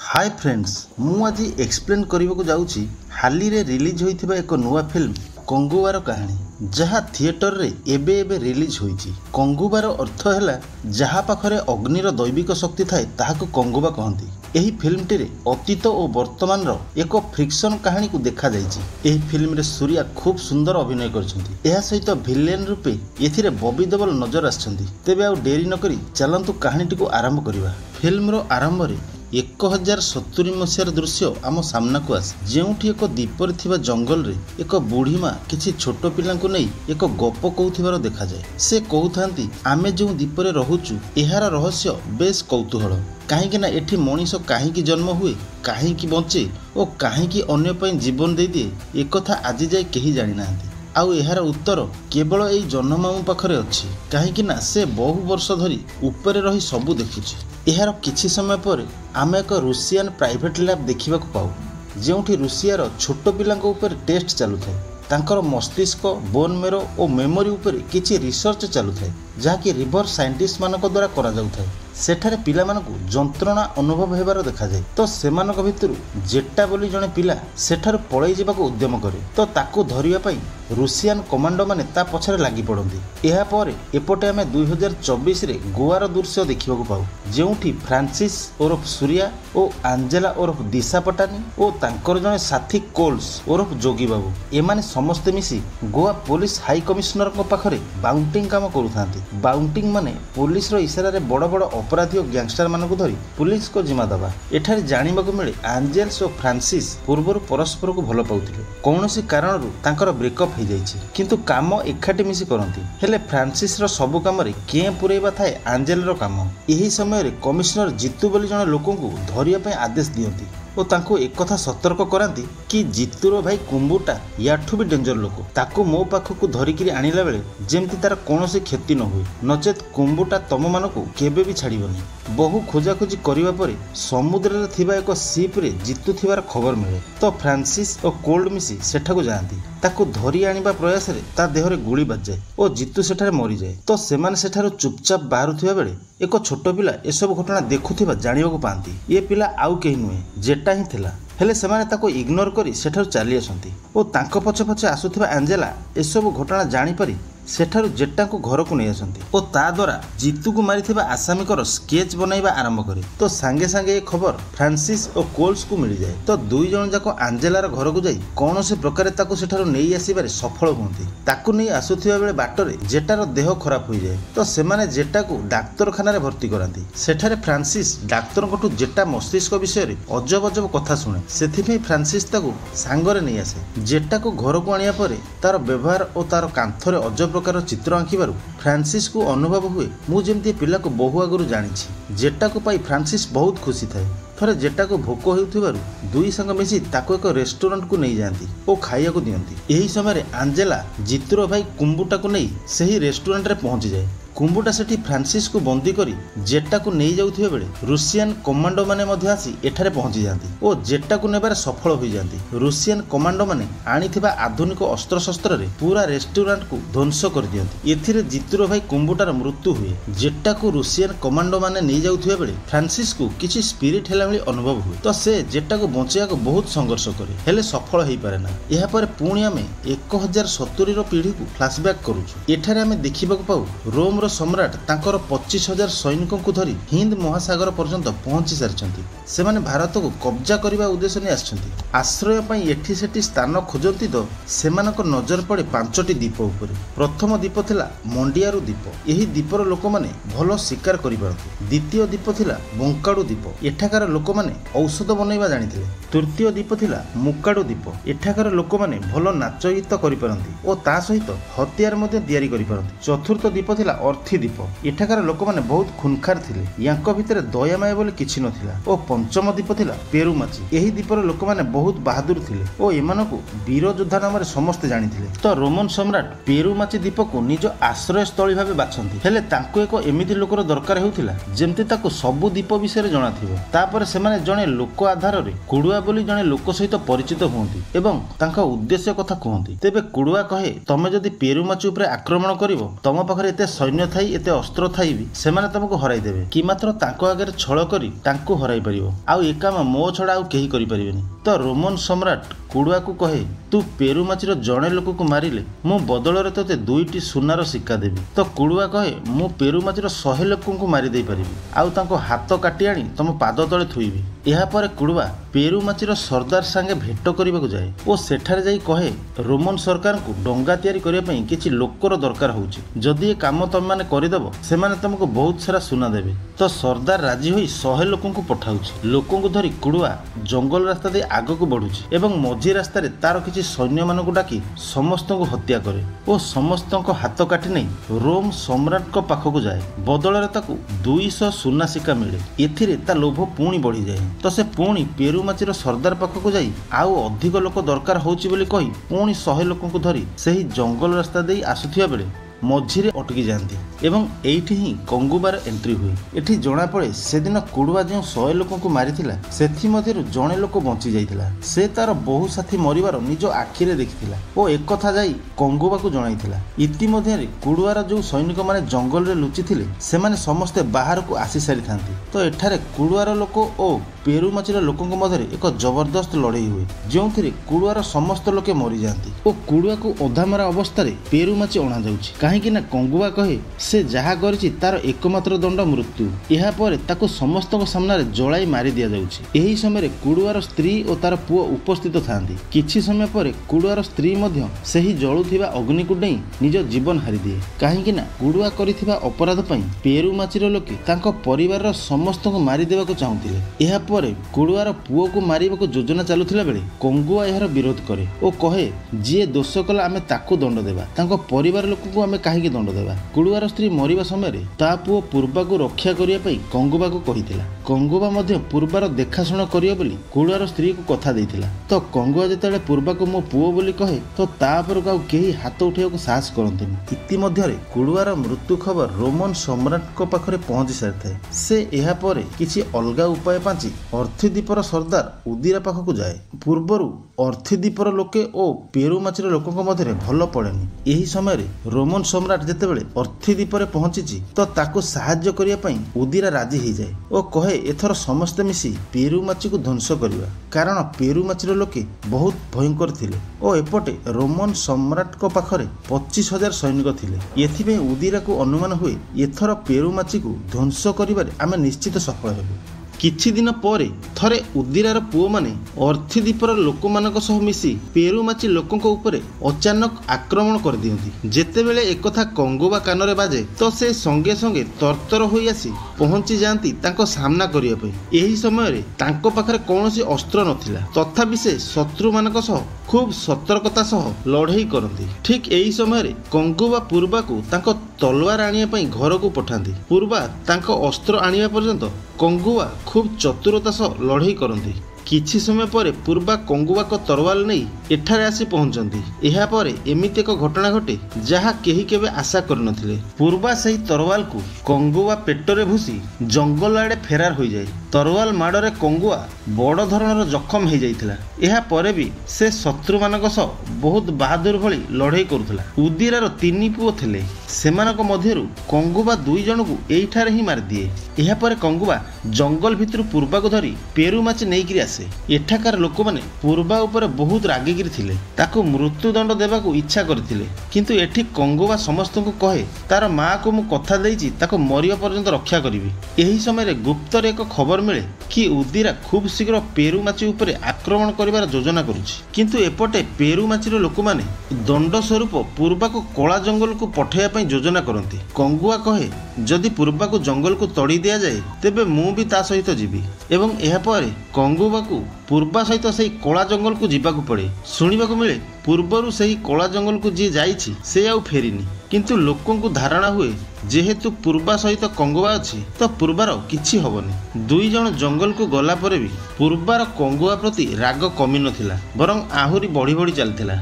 Hi friends मु आज explain करने को जाऊँगी हाली रे रिलीज होइथिबा एक नुआ फिल्म कंगुबार कहानी जहाँ थिएटर रे एबे एबे रिलीज होइछि। कंगुबार अर्थ है जहाँ पाखरे अग्निर दैविक शक्ति थाए ताहाको कंगुबा कहती। एही फिल्म टी अतीत और वर्तमान रो एक फ्रिक्शन कहानी को देखा जाइछि। एही फिल्म रे सूर्या खूब सुंदर अभिनय करछन्ती। एहा सहित विलेन रूपे एथिरे बॉबी देओल नजर आछन्ती। तेबे आ डेरी न करी चलंतु कहानीटी को आरंभ करिबा। फिल्म रो आरंभ रे 1070 मसीहार दृश्य आम सामना को आसे जेउठी एक दीपर थिबा जंगल रे एक बुढ़ी माँ किछि छोट पिला नहीं एक गप कहूथिबार देखा जाए। से कहउथांती आमे जो दीपरे रहुचु एहार रहस्य बेस कौतूहल कहीं ना एठी मनीष कहीं जन्म हुए कहीं बंचे और कहीं अन्य पई जीवन दे दिए एक कथा आज जाए कहीं जानी नांती। आउ एहार उत्तर केवल एई जन्ममामू पाखरे अछि कहीं ना से बहु वर्ष धरी ऊपर रही सबू देखुछि। एहार किछि समय पर आमे एक रूसियान प्राइवेट लैब देखा पाऊ जेउठी रूसियार छोट पिलांक ऊपर टेस्ट चलु थाए। तांकर मस्तिष्क बोन मेरो और मेमोरी ऊपर किछि रिसर्च चलु थाए जहाँकि रिवर साइंटिस्ट मानक द्वारा करा जाउ थाए। सेठारे पिला मानकु जंत्रणा अनुभव हेबार देखा जाए। तो सेमानक भितरु जेटा बोली जने पिला सेठार पळै जिबाको उद्यम करे तो ताकू धरिया पई रूसियान कमांडो माने ता पछरे लागि पड़ती। एहा परे एपटे आमे 2024 रे गोवार दृश्य देखिबाको पाऊ जेउठी फ्रांसिस ओरफ सूर्या और आंजेला ओरफ दिशा पटानी और तांकर जने साथी कोल्स ओरफ जोगी बाबू एमाने समस्ते मिसी गोवा पुलिस हाई कमिश्नर को पाखरे बाउंटिंग काम करूथांती। बाउंटिंग माने पुलिस रो इशारा रे बड़ बड़ अपराधी और गैंगस्टर मानक धरी पुलिस को जिम्मा दबा। एठारे जानिबाको मिले आंजेल्स और फ्रांसिस पूर्वर परस्पर को भल पाउथिले कौनसी कारणरू तांकर ब्रेकअप हो जाइछि किंतु काम एकाठी मिसी करंती। हेले फ्रांसिस रो सबु काम रे के पुरेबा थाए आंजेल रो काम। एही समय रे कमिश्नर जीतू बोली जने लोकन को धरिया पय आदेश दियंती और तांको एक कथा सतर्क करांती कि जीतूर भाई कुंबुटा याठू भी डेंजर लोक ताको मो पाखकु धरिकिरी आनिला बेले जेमती तार कोनोसी क्षति न हुए नचेत कुंबुटा तम मानकु केबे भी छाड़िबनी। बहु खोजाखोजी करिबा परे समुद्र रे थिबा एक शिप रे जीतू थिबार खबर मिले तो फ्रांसिस और कोल्ड मिसी सेठाकु जाआंती। ताको धरी आनिबा प्रयास रे ता देहरे गुली बाज जाए और जीतू सेठारे मरी जाए। तो सेमाने सेठारो चुपचाप बाहरुथिबा बेले एक छोट पिला एसब घटना देखुथिबा जानिबाकु पांती। ये पिला आउ केही नुहे जेटा ही थिला हेले सेमाने ताको इग्नोर करी सेठारु चली आसंती और तांको पछे पछे आसुथिबा एंजेला एसब घटना जानि पारी सेठारु जेटा को घर को नहीं आसंती और ता द्वारा जीतू को मारिथिबा आसामीकर स्केच बनाइबा आरंभ करे। तो सांगे सांगे ये खबर फ्रांसिस और कोल्स को मिल जाए तो दुई जन जाक आंजेलार घर को जाई कौन से प्रकार ताको सेठारु नहीं आसीबारे सफल हुंती। ताको नहीं आसुथिबा बेले बाटरे जेटार देह खराब हो जाए तो सेमाने जेटा को डाक्तरखाना रे भर्ती करांती। सेठारे फ्रांसिस डाक्तर कोठु जेटा मस्तिष्क विषय रे अजब अजब कथा सुने सेथिपे फ्रांसिस ताको सांगरे नहीं आसे। जेटा को घर को आनिया परे तार व्यवहार और तार कांथरे अजब प्रकार चित्र आंकिबारु फ्रांसिस को अनुभव हुए मु जेमती पिला को बहु आगुरु जानिछि। जेटा को पाई फ्रांसिस बहुत खुशी थाए। थरे जेटा को भोक होउथिबारु दुई संग मिसी ताको एक रेस्टोरेंट को नहीं जाती और खाइया को दियंती। एही समय रे आंजेला जीतुर भाई कुंबुटा को नहीं सही रेस्टोरेंट रे पहुंची जाए। कुंबुटा सेठी फ्रांसिस को बंदी करी जेटा को नहीं जाउथिबा बेले रूसियान कमांडो माने मध्य आसी एठारे पहुंची जाती और जेटा को नेबार सफल हो जाती। रूसियान कमांडो माने आनिथिबा आधुनिक अस्त्र शस्त्र रे पूरा रेस्टोरेंट को ध्वंस कर दियंती। एथिरे जीतुर भाई कुंबुटार मृत्यु हुए। जेटा को रूसियान कमांडो माने नहीं जाउथिबा बेले फ्रांसिस को किछि स्पिरिट हेला भली अनुभव हुए तो से जेटा को बंचिया को बहुत संघर्ष करे हेले सफल हेई पारे ना। एहा पर पुणी आमे 1070 रो पीढ़ी को फ्लैशबैक करूछु। एठारे आमे देखिबाको पाऊ रोम सम्राट तांकर 25,000 सैनिकों को धरी हिंद महासागर पर्यंत पहुंची सारी सेमाने भारत को कब्जा करने उद्देश्य नहीं आछंती। आश्रय पई एठी सेठी स्थान खोजंती तो सेमानक नजर पड़े 5टी द्वीप उपरे। प्रथम द्वीप थिला मंडियारू द्वीप। एही द्वीपर लोक माने भलो शिकार करि पारथि। द्वितीय द्वीप थिला बंकाडू द्वीप। एठाकार लोक माने औषध बनैबा जानिथिले। तृतीय द्वीप थिला मुकाडू द्वीप। एठाकार लोक माने भलो नाच गीत करि पारथि और ता सहित हथियार मध्ये तयारी करि पारथि। चतुर्थ द्वीप थिला अर्थी द्वीप। एठाकार लोक माने बहुत खुनखार थिले यांको भितरे दयामाया बोली किछि नथिला। और पंचम द्वीप थिला पेरुमाची। एही द्वीपर लोक माने बहुत बहादुर थिले और एमानकु वीर योद्धा नाम रे समस्त जानिथिले। तो रोमन सम्राट पेरुमाची द्वीप को निज आश्रय स्थली भाबे बाछंती हेले तांको एक एमिति लोकर दरकार हेउथिला जेमति ताको सबु द्वीप विषय जणा थिबो। तापर सेमाने जणे लोक आधार रे कुडुआ बोली जणे लोक सहित परिचित हुंती एवं तांका उद्देश्य कथा कहंती। तेबे कुडुआ कहे तमे जदि पेरुमाची उपरे आक्रमण करिवो तम पाखरे एते सैन्य ସୈନ୍ୟ ଥାଇ ଏତେ ଅସ୍ତ୍ର ଥାଇ ବି ସେମାନେ ତମକୁ ହରାଇ ଦେବେ କି ମାତ୍ର ତାଙ୍କ ଆଗରେ ଛଳ କରି ତାଙ୍କୁ ହରାଇ ପାରିବ। ଆଉ ଏ କାମ ମୋ ଛଡ଼ା ଆଉ କେହି କରିପାରିବେନି। ତ ରୋମନ ସମ୍ରାଟ କୁଡ଼ୁଆକୁ କହେ, ତୁ ପେରୁମାଚିର ଜଣେ ଲୋକକୁ ମାରିଲେ ମୁଁ ବଦଳରେ ତୋତେ 2ଟି ସୁନାର ସିକ୍କା ଦେବି। ତ କୁଡ଼ୁଆ କହେ, ମୁଁ ପେରୁମାଚିର 100 ଲୋକଙ୍କୁ ମାରିଦେଇ ପାରିବି ଆଉ ତାଙ୍କ ହାତ କାଟି ଆଣି ତମ ପାଦ ତଳେ ଥୋଇବି। ଏହାପରେ କୁଡ଼ୁଆ ପେରୁମାଚିର ସର୍ଦ୍ଦାର ସାଙ୍ଗେ ଭେଟ କରିବାକୁ ଯାଏ ଓ ସେଠାରେ ଯାଇ କହେ, ରୋମନ ସରକାରଙ୍କୁ ଡଙ୍ଗା ତିଆରି କରିବା ପାଇଁ କିଛି ଲୋକର ଦରକାର ହେଉଛି। ଯଦି ଏ କାମ ତମେମାନେ କରିଦେବ ସେମାନେ ତମକୁ ବହୁତ ସାରା ସୁନା ଦେବେ। ତ ସର୍ଦ୍ଦାର ରାଜି ହୋଇ 100 ଲୋକଙ୍କୁ ପଠାଉଛି। ଲୋକଙ୍କୁ ଧରି କୁଡ଼ୁଆ ଜଙ୍ଗଲ ରାସ୍ତା ଦେଇ ଆଗକୁ ବଢୁଛି ଏବଂ ମଝି ରାସ୍ତାରେ ତାର କିଛି ସୈନ୍ୟମାନଙ୍କୁ ଡାକି ସମସ୍ତଙ୍କୁ ହତ୍ୟା କରେ ଓ ସମସ୍ତଙ୍କ ହାତ କାଟି ନେଇ ରୋମ ସମ୍ରାଟଙ୍କ ପାଖକୁ ଯାଏ। ବଦଳରେ ତାକୁ 200 ସୁନା ସିକ୍କା ମିଳେ। ଏଥିରେ ତା ଲୋଭ ପୁଣି ବଢିଯାଏ। ତ ସେ ପୁଣି ପେରୁମାଚିର ସର୍ଦ୍ଦାର ପାଖକୁ ଯାଇ ଆଉ ଅଧିକ ଲୋକ ଦରକାର ହେଉଛି ବୋଲି କହି ପୁଣି 100 ଲୋକଙ୍କୁ ଧରି ସେହି ଜଙ୍ଗଲ ରାସ୍ତା ଦେଇ ଆସୁଥିବା ବେଳେ ମଝିରେ ଅଟକି ଯାଆନ୍ତି ଏବଂ ଏଇଠି ହିଁ କଙ୍ଗୁବାର ଏଣ୍ଟ୍ରି ହୁଏ। ଏଠି ଜଣାପଡ଼େ ସେଦିନ କୁଡ଼ୁଆ ଯେଉଁ 100 ଲୋକଙ୍କୁ ମାରିଥିଲା ସେଥିମଧ୍ୟରୁ ଜଣେ ଲୋକ ବଞ୍ଚି ଯାଇଥିଲା। ସେ ତାର ବହୁ ସାଥୀ ମରିବାର ନିଜ ଆଖିରେ ଦେଖିଥିଲା ଓ ଏକଥା ଯାଇ କଙ୍ଗୁବାକୁ ଜଣାଇଥିଲା। ଇତିମଧ୍ୟରେ କୁଡ଼ୁଆର ଯେଉଁ ସୈନିକମାନେ ଜଙ୍ଗଲରେ ଲୁଚିଥିଲେ ସେମାନେ ସମସ୍ତେ ବାହାରକୁ ଆସି ସାରିଥାନ୍ତି। ତ ଏଠାରେ କୁଡ଼ୁଆର ଲୋକ ଓ ପେରୁମାଚିର ଲୋକଙ୍କ ମଧ୍ୟରେ ଏକ ଜବରଦସ୍ତ ଲଢ଼େଇ ହୁଏ ଯେଉଁଥିରେ କୁଡ଼ୁଆର ସମସ୍ତ ଲୋକେ ମରିଯାଆନ୍ତି ଓ କୁଡ଼ୁଆକୁ ଅଧାମରା ଅବସ୍ଥାରେ ପେରୁମାଚି ଅଣାଯାଉଛି। କାହିଁକି ନା କଙ୍ଗୁଆ କହେ ସେ ଯାହା କରିଛି ତାର ଏକମାତ୍ର ଦଣ୍ଡ ମୃତ୍ୟୁ। ଏହାପରେ ତାକୁ ସମସ୍ତଙ୍କ ସାମ୍ନାରେ ଜଳାଇ ମାରି ଦିଆଯାଉଛି। ଏହି ସମୟରେ କୁଡ଼ୁଆର ସ୍ତ୍ରୀ ଓ ତାର ପୁଅ ଉପସ୍ଥିତ ଥାନ୍ତି। କିଛି ସମୟ ପରେ କୁଡ଼ୁଆର ସ୍ତ୍ରୀ ମଧ୍ୟ ସେହି ଜଳୁଥିବା ଅଗ୍ନିକୁ ଡେଇଁ ନିଜ ଜୀବନ ହାରିଦିଏ। କାହିଁକି ନା କୁଡ଼ୁଆ କରିଥିବା ଅପରାଧ ପାଇଁ ପେରୁମାଚିର ଲୋକେ ତାଙ୍କ ପରିବାରର ସମସ୍ତଙ୍କୁ ମାରିଦେବାକୁ ଚାହୁଁଥିଲେ। ଏହାପରେ କୁଡ଼ୁଆର ପୁଅକୁ ମାରିବାକୁ ଯୋଜନା ଚାଲୁଥିଲା ବେଳେ କଙ୍ଗୁଆ ଏହାର ବିରୋଧ କରେ ଓ କହେ, ଯିଏ ଦୋଷ କଲା ଆମେ ତାକୁ ଦଣ୍ଡ ଦେବା, ତାଙ୍କ ପରିବାର ଲୋକଙ୍କୁ ଆମେ କାହିଁକି ଦଣ୍ଡ ଦେବା। କୁଡ଼ୁଆର ସ୍ତ୍ରୀ ମରିବା ସମୟରେ ତା ପୁଅ ପୂର୍ବାକୁ ରକ୍ଷା କରିବା ପାଇଁ କଙ୍ଗୁବାକୁ କହିଥିଲା। କଙ୍ଗୁବା ମଧ୍ୟ ପୂର୍ବାର ଦେଖାଶୁଣା କରିବ ବୋଲି କୁଡ଼ୁଆର ସ୍ତ୍ରୀକୁ କଥା ଦେଇଥିଲା। ତ କଙ୍ଗୁଆ ଯେତେବେଳେ ପୂର୍ବାକୁ ମୋ ପୁଅ ବୋଲି କହେ ତ ତା ଉପରକୁ ଆଉ କେହି ହାତ ଉଠାଇବାକୁ ସାହସ କରନ୍ତିନି। ଇତିମଧ୍ୟରେ କୁଡ଼ୁଆର ମୃତ୍ୟୁ ଖବର ରୋମନ ସମ୍ରାଟଙ୍କ ପାଖରେ ପହଞ୍ଚି ସାରିଥାଏ। ସେ ଏହାପରେ କିଛି ଅଲଗା ଉପାୟ ପାଞ୍ଚି ଅର୍ଥିଦ୍ୱୀପର ସର୍ଦ୍ଦାର ଉଦିରା ପାଖକୁ ଯାଏ। ପୂର୍ବରୁ ଅର୍ଥିଦ୍ୱୀପର ଲୋକେ ଓ ପେରୁମାଚିର ଲୋକଙ୍କ ମଧ୍ୟରେ ଭଲ ପଡ଼େନି। ଏହି ସମୟରେ ରୋମନ ସମ୍ରାଟ ଯେତେବେଳେ ଅର୍ଥିଦ୍ୱୀପରେ ପହଞ୍ଚିଛି ତ ତାକୁ ସାହାଯ୍ୟ କରିବା ପାଇଁ ଉଦିରା ରାଜି ହେଇଯାଏ ଓ କହେ, ଏଥର ସମସ୍ତେ ମିଶି ପେରୁମାଚିକୁ ଧ୍ୱଂସ କରିବା। କାରଣ ପେରୁମାଚିର ଲୋକେ ବହୁତ ଭୟଙ୍କର ଥିଲେ ଓ ଏପଟେ ରୋମନ ସମ୍ରାଟଙ୍କ ପାଖରେ 25,000 ସୈନିକ ଥିଲେ। ଏଥିପାଇଁ ଉଦିରାକୁ ଅନୁମାନ ହୁଏ ଏଥର ପେରୁମାଚିକୁ ଧ୍ୱଂସ କରିବାରେ ଆମେ ନିଶ୍ଚିତ ସଫଳ ହେବୁ। କିଛି ଦିନ ପରେ ଥରେ ଉଦିରାର ପୁଅମାନେ ଅର୍ଥିଦ୍ୱୀପର ଲୋକମାନଙ୍କ ସହ ମିଶି ପେରୁମାଚି ଲୋକଙ୍କ ଉପରେ ଅଚାନକ ଆକ୍ରମଣ କରିଦିଅନ୍ତି। ଯେତେବେଳେ ଏକଥା କଙ୍ଗୁବା କାନରେ ବାଜେ ତ ସେ ସଙ୍ଗେ ସଙ୍ଗେ ତରତର ହୋଇ ଆସି ପହଞ୍ଚି ଯାଆନ୍ତି ତାଙ୍କ ସାମ୍ନା କରିବା ପାଇଁ। ଏହି ସମୟରେ ତାଙ୍କ ପାଖରେ କୌଣସି ଅସ୍ତ୍ର ନଥିଲା, ତଥାପି ସେ ଶତ୍ରୁମାନଙ୍କ ସହ ଖୁବ୍ ସତର୍କତା ସହ ଲଢ଼େଇ କରନ୍ତି। ଠିକ୍ ଏହି ସମୟରେ କଙ୍ଗୁବା ପୂର୍ବାକୁ ତାଙ୍କ ତଲୱାର ଆଣିବା ପାଇଁ ଘରକୁ ପଠାନ୍ତି। ପୂର୍ବା ତାଙ୍କ ଅସ୍ତ୍ର ଆଣିବା ପର୍ଯ୍ୟନ୍ତ କଙ୍ଗୁଆ ଖୁବ୍ ଚତୁରତା ସହ ଲଢ଼େଇ କରନ୍ତି। କିଛି ସମୟ ପରେ ପୂର୍ବା କଙ୍ଗୁଆଙ୍କ ତରୱାଲ ନେଇ ଏଠାରେ ଆସି ପହଞ୍ଚନ୍ତି। ଏହାପରେ ଏମିତି ଏକ ଘଟଣା ଘଟେ ଯାହା କେହି କେବେ ଆଶା କରିନଥିଲେ। ପୂର୍ବା ସେହି ତରୱାଲକୁ କଙ୍ଗୁଆ ପେଟରେ ଭୁସି ଜଙ୍ଗଲ ଆଡ଼େ ଫେରାର ହୋଇଯାଏ। ତରୱାଲ ମାଡ଼ରେ କଙ୍ଗୁଆ ବଡ଼ ଧରଣର ଜଖମ ହୋଇଯାଇଥିଲା। ଏହାପରେ ବି ସେ ଶତ୍ରୁମାନଙ୍କ ସହ ବହୁତ ବାହାଦୁର ଭଳି ଲଢ଼େଇ କରୁଥିଲା। ଉଦିରାର 3 ପୁଅ ଥିଲେ, ସେମାନଙ୍କ ମଧ୍ୟରୁ କଙ୍ଗୁବା 2 ଜଣଙ୍କୁ ଏଇଠାରେ ହିଁ ମାରିଦିଏ। ଏହାପରେ କଙ୍ଗୁବା ଜଙ୍ଗଲ ଭିତରୁ ପୂର୍ବାକୁ ଧରି ପେରୁମାଚି ନେଇକିରି ଆସେ। ଏଠାକାର ଲୋକମାନେ ପୂର୍ବା ଉପରେ ବହୁତ ରାଗିକିରି ଥିଲେ, ତାକୁ ମୃତ୍ୟୁଦଣ୍ଡ ଦେବାକୁ ଇଚ୍ଛା କରିଥିଲେ। କିନ୍ତୁ ଏଠି କଙ୍ଗୁବା ସମସ୍ତଙ୍କୁ କହେ ତାର ମାଆକୁ ମୁଁ କଥା ଦେଇଛି ତାକୁ ମରିବା ପର୍ଯ୍ୟନ୍ତ ରକ୍ଷା କରିବି। ଏହି ସମୟରେ ଗୁପ୍ତରେ ଏକ ଖବର ମିଳେ କି ଉଦିରା ଖୁବ୍ ଶୀଘ୍ର ପେରୁମାଚି ଉପରେ ଆକ୍ରମଣ କରିବାର ଯୋଜନା କରୁଛି। କିନ୍ତୁ ଏପଟେ ପେରୁମାଚିର ଲୋକମାନେ ଦଣ୍ଡ ସ୍ୱରୂପ ପୂର୍ବାକୁ କଳା ଜଙ୍ଗଲକୁ ପଠାଇବା ପାଇଁ ଯୋଜନା କରନ୍ତି। କଙ୍ଗୁଆ କହେ, ଯଦି ପୂର୍ବାକୁ ଜଙ୍ଗଲକୁ ତଡ଼ି ଦିଆଯାଏ ତେବେ ମୁଁ ବି ତା ସହିତ ଯିବି ଏବଂ ଏହାପରେ କଙ୍ଗୁବାକୁ ପୂର୍ବା ସହିତ ସେହି କଳା ଜଙ୍ଗଲକୁ ଯିବାକୁ ପଡ଼େ। ଶୁଣିବାକୁ ମିଳେ ପୂର୍ବରୁ ସେହି କଳା ଜଙ୍ଗଲକୁ ଯିଏ ଯାଇଛି ସେ ଆଉ ଫେରିନି। କିନ୍ତୁ ଲୋକଙ୍କୁ ଧାରଣା ହୁଏ ଯେହେତୁ ପୂର୍ବା ସହିତ କଙ୍ଗୁଆ ଅଛି ତ ପୂର୍ବାର କିଛି ହବନି। 2 ଜଣ ଜଙ୍ଗଲକୁ ଗଲା ପରେ ବି ପୂର୍ବାର କଙ୍ଗୁଆ ପ୍ରତି ରାଗ କମି ନଥିଲା, ବରଂ ଆହୁରି ବଢ଼ି ବଢ଼ି ଚାଲିଥିଲା।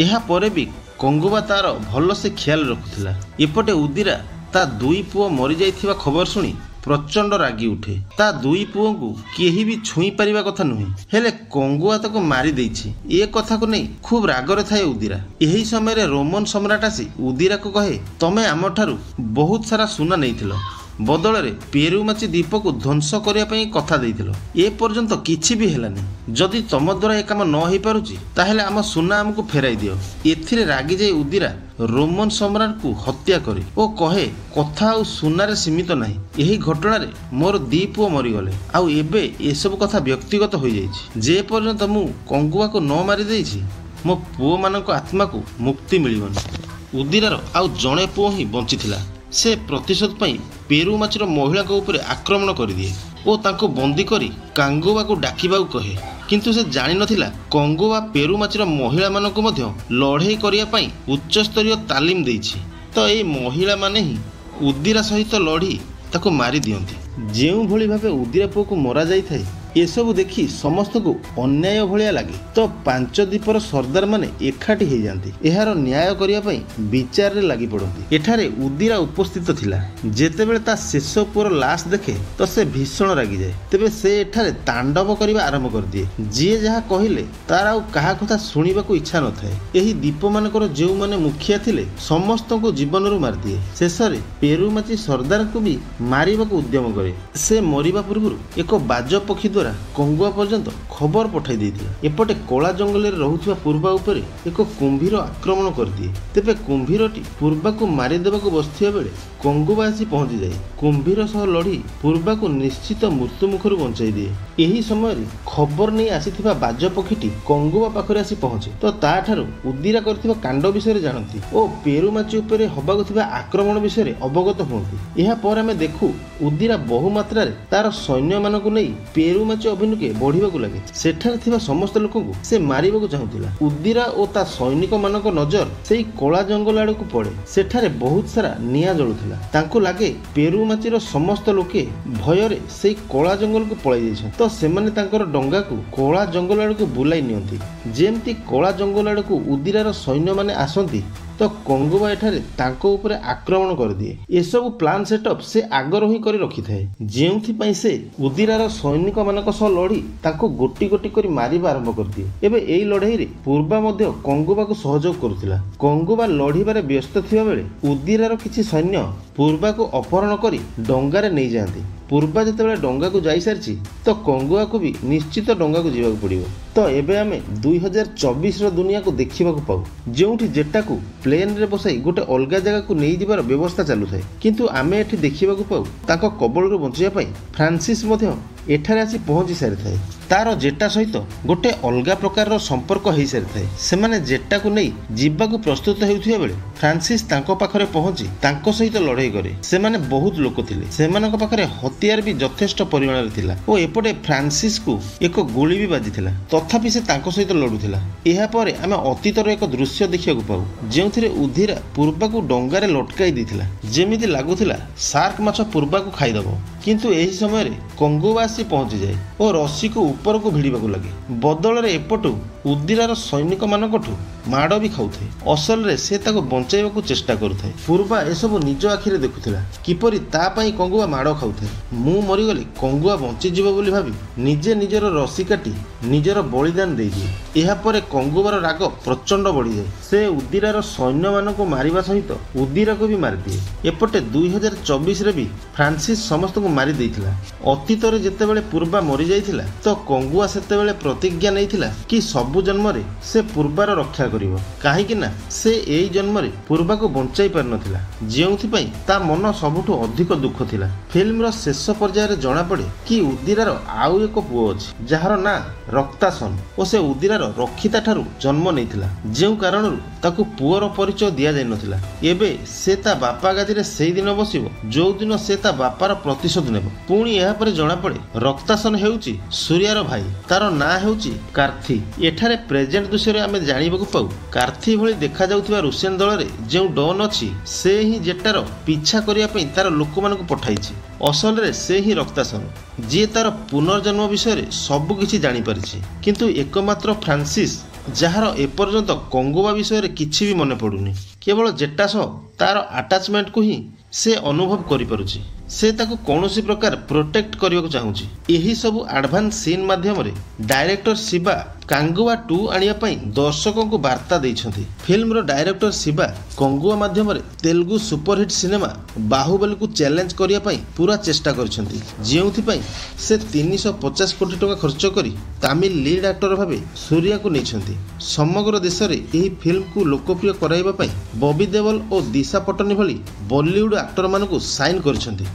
ଏହାପରେ ବି କଙ୍ଗୁଆ ତାର ଭଲସେ ଖିଆଲ ରଖୁଥିଲା। ଏପଟେ ଉଦିରା ତା 2 ପୁଅ ମରିଯାଇଥିବା ଖବର ଶୁଣି प्रचंड रागी उठे। ता दुई पुओं को केही भी छुई पारिबा कथा नुहे, हेले कंगुआ ताको मारी देइछि ए कथा को नहीं खूब रागरे थाए उदिरा। यही समय रोमन सम्राट आसी उदिरा को कहे, तमे आमठारू बहुत सारा सुना नैथिलो, बदल पेरुमाची द्वीप को ध्वंस करने कथा देइथिलो, ए पर्यंत किछि भी हेलानी। जदि तम द्वारा ए काम न हो पारुछि ताहेले आम सुना आमको फेराई दियो। एथिरे रागी जाई उदिरा रोमन सम्राट को हत्या करे ओ कहे, कथा आ सुनारे सीमित नाही, यही घटना मोर दी पुओ मरीगले, आउ एबे ए सब कथा व्यक्तिगत हो जाइछि। जे पर्यंत मु कंगुआ को न मारी देइछि मो पुओ मानक आत्मा को मुक्ति मिलिबनी। उदिरार आउ जणे पुओ ही बंचिथिला। से प्रतिशोध पाई पेरुमाचीर महिला उपरे आक्रमण कर दिए ओ तांको बंदी करी कांगुआ को डाकिबाकु कहे, किंतु से जानि नथिला कंगुआ पेरुमाचीर महिला मानकु मध्य लड़ाई करिया पई उच्च स्तरीय तालीम देइछि। तो एई महिला माने ही उदिरा सहित लड़ी ताको मारी दियंती। जेउ भली भाबे उदिरा पुओ को मरा जाई थाए एसबू देखी समस्त को अन्याय भलिया लगे। तो पांच द्वीपर सरदार माने एकाठी हो जाती, एहार न्याय करिया पई विचार रे लगी पड़ती। एठारे उदिरा उपस्थित थिला। जेतेबेले ता शेष पुअर लाश देखे तो से भीषण रागी जाए। तेबे से एठारे तांडव करिबा आरंभ कर दिए। जे जहा कहिले तार आउ कहा कथा सुनिबाकू इच्छा न थाए। एही द्वीप मानकर जेउ माने मुखिया थिले समस्त को जीवनरू मार दिए। शेषरे पेरुमाची सरदार को भी मारिबाकू उद्यम करे। से मरिबा पूर्व एक बाज पक्षी द्वारा कंगुआ पर्यंत खबर पठाई देइथिला। एपटे कला जंगल रे रहुथिबा पूर्वा उपरे एक कुंभीर आक्रमण कर दिए। तेबे कुंभीरटी पूर्वा को मारी देबाकू बसथिबा बेले कंगुआ आसी पहुंची जाए। कुंभीर सह लड़ी पूर्वा को निश्चित मृत्यु मुखर बंचाई दिए। यही समय खबर नहीं आसीथिबा बाज पक्षीटी कंगुआ पाखरे आसी पहुंचे तो ताठारु उदिरा करथिबा कांड विषय जानती ओ पेरुमाची उपरे हबाकू थिबा आक्रमण विषय अवगत हुअती। एहा पर आमे देखु उदिरा बहु मात्रा रे तार सैन्य मानकू नै पेरुमाची अभिमुखे बढ़िबाकू लागे। सेठारे थिबा समस्त लोकଙ୍କୁ से मारिबाकू चाहुथिला। उदिरा ओ ता सैनिक मानक नजर सेई कला जंगल आड़कू पड़े। सेठारे बहुत सारा निया जळुथिला। तांको लागे पेरुमाचीर समस्त लोके भୟରେ सेई कला जंगल को पळाई जाइछन। तो सेमाने तांकर डंगा को कला जंगल आड़कू बुलाई नियंती। जेमती कला जंगल आड़कू उदिरार सैन्य माने आसंती तो कंगुआ एठारे तांको उपरे आक्रमण कर दिए। ए सब प्लान सेटअप से आगर ही करी रखी थाए, जेउथि पई से उदिरार सैनिक मानक सह लड़ी तांको गोटी गोटी करी मारिबा आरंभ कर दिए। एबे एई लड़ाई रे पूर्वा मध्य कंगुआ को सहयोग करुथिला। कंगुआ लड़ीबारे व्यस्त थिबा बेले उदिरार किछि सैन्य पूर्वा को अपहरण करी डंगारे नै जांती। पूर्वा जेतेबेले डंगा को जाई सारछि तो कंगुआ को भी निश्चित डंगा को जीवाक पड़िबो। तो एबे आमे 2024 रो दुनिया को देखिबाकू पाऊ, जेउठी जेटा को प्लेन रे बसाई गोटे अलगा जगह को नहीं दिबार व्यवस्था चालू थाए। किंतु आमे एठी देखिबाकू पाऊ ताको कबळरू बंचिया पई फ्रांसिस मध्य एठारे आसी पहुंची सारी थाए। तार जेटा सहित गोटे अलगा प्रकार संपर्क हो सारी थाए। सेमाने जेटा को नहीं जीवाकू प्रस्तुत हेउथिबा बेले फ्रांसिस तांको पाखरे पहुंची तांको सहित लड़ाई करे। सेमाने बहुत लोक थिले, सेमानक पाखरे हथियार भी यथेष्ट परिमाण रे थिला ओ एपटे फ्रांसिस को एक गोली भी बाजिथिला। तथापि से तांको सहित लड़ुथिला। एहा परे आमे अतीतर एक दृश्य देखियाकू पाऊ, जेउथिरे उदिरा पूर्वा को डंगारे लटकाई दिथिला। जेमिति लागुथिला शार्क माछ पूर्वा को खाइदबो। किंतु एही समय रे कंगुआ आसी पहुंची जाए और रस्सी को ऊपर को भिड़िबाकू लगे। बदल रे एपटू उदिरार सैनिक मानकठू माड़ भी खाउथे। असल रे से ताको बंचाइबाकू चेष्टा करुଥାଏ। पूर्वा एसबू निज आखिरे देखुथिला किपरि ता पई कंगुआ माड़ खाउଥାଏ। मु मरिगले कंगुआ बंची जीव बोली भाबी निजे निजर रस्सी काटी निजर बलिदान देई दिए। एहा परे कंगुआर राग प्रचंड बढ़ी जाए। से उदिरार सैन्य मानक मारिबा सहित उदिरा को भी मारि दिए। एपटे 2024 रे भी फ्रांसिस समस्त को मारि देइथिला। अतीत रे जेतेबेले पूर्वा मरि जाइथिला तो कंगुआ सेतेबेले प्रतिज्ञा नैथिला कि सबु जन्म रे से पूर्वार रक्षा करिवो, काहेकि ना से एई जन्म रे पूर्वा को बंचाई पार नथिला, जेउथि पई ता मन सबुठु अधिक दुख थिला। फिल्म रो शेष पर्याय रे जणा पड़े कि उदिरार आउ एक पुओ अछि जहार ना रक्तासन ओ से उदिरार रक्षिता ठारू जन्म नैथिला, जेउ कारणरू ताकू पुओर परिचय दिया जाय नथिला। एबे से ता बापा गादिरे सेई दिन बसिबो जो दिन से ता बापार प्रतिशोध नेबो। पुणी एहा परे जणा पड़े रक्तासन हेउची सूर्यार भाई, तार ना हेउची कार्थी। एठारे प्रेजेंट दृश्य रे आमे जानिबाकू पाऊ कार्थी भली देखा जाउथिबा रुसियन दल रे जेउ डॉन अछि से ही जेटार पीछा करिया पई तार लोकमानकू पठाइछि। असल रे से ही रक्तासन जे तार पुनर्जन्म विषय रे सब किछि जानि परिछि। किंतु एकमात्र फ्रांसिस जार एपर्यंत कंगुआ विषय रे किछि भी मने पडुनी। केवल जेटा सह तार अटैचमेंट को ही से अनुभव करि पारुछि। से ताकू कौनसी प्रकार प्रोटेक्ट करने को चाहूँगी। यही सब एडवांस सीन माध्यम डायरेक्टर शिवा कांगुआ 2 आनिया दर्शकों को वार्ता देइछंती। फिल्म डायरेक्टर शिवा कंगुआ माध्यम तेलुगु सुपरहिट सिनेमा बाहुबली को चैलेंज करिया पूरा चेष्टा करछंती, जेउथि से 350 कोटी टका खर्च करी तमिल लीड एक्टर भावे सूर्या को नेछंती। समग्र देश में यही फिल्म को लोकप्रिय कराइबा बॉबी देओल और दिशा पटनी भली बॉलीवुड एक्टर मानकु साइन करछंती।